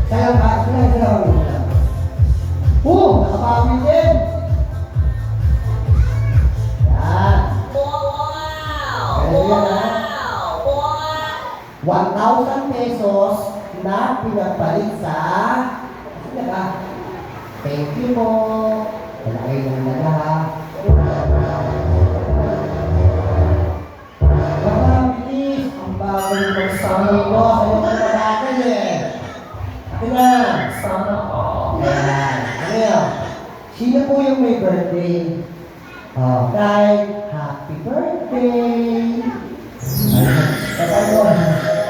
Salam ka, salam. Nakabawi din. Yan. Ganun yan, ha? 1,000 pesos na pinagpalit sa ano ka? Thank you po. Wala kayo ng nala, ha? Bilis! Ang bagay ng sana mo. Sa'yo ka naman eh. Ito na. Sana ko. Ayan. Ano yun? Sino po yung may birthday? Okay. Happy birthday!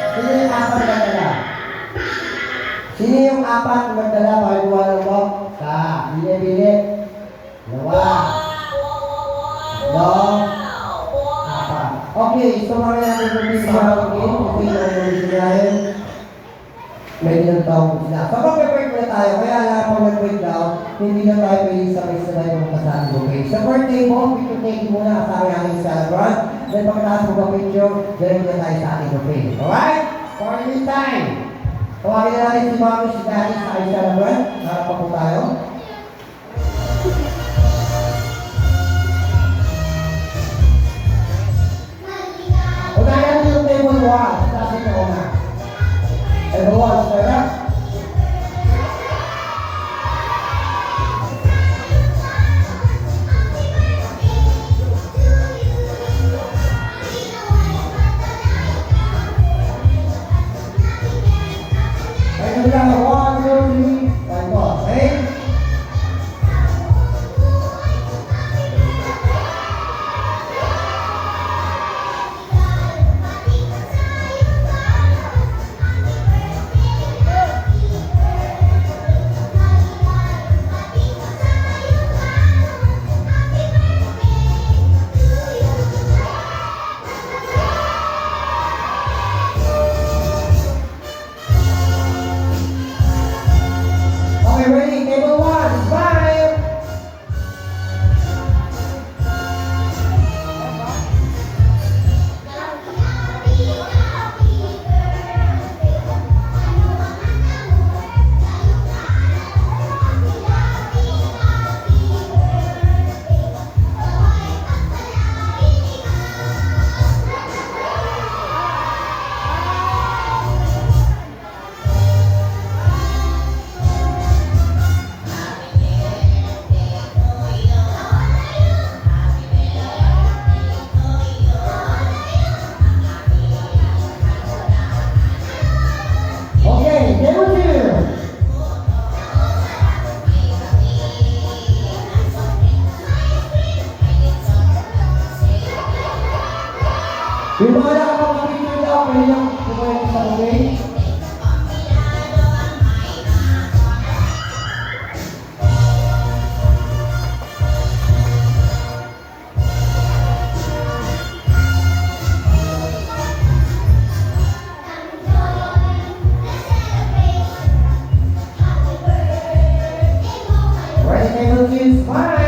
Sino yung apat na dala? Sino yung apat na dala? Pakikuha mo. Bilit. Dalawa. Apat. Okay, so mga natin kung hindi siya mag-in. Okay, natin may ilang taong sila. So, mag-break na tayo. Kaya alam pag mag-break down, hindi na tayo pwede sabay-sabay ng kasama. Okay. Sa birthday mo, picture taking muna kasama natin sa celebrant. Then pagkatapos mo mag-picture, diyan na tayo sa ating buffet. Alright? For this time, tawagin na natin si Mami, si Daddy sa ating celebrant. Harap pa po tayo. Unayan niyo yung table 1. Sa ating na una. Everyone, stand up. Ready? Table 1, smile! Yung mga nakapag-picture daw, pwede lang kumain sa okay? Ready, table 2, smile!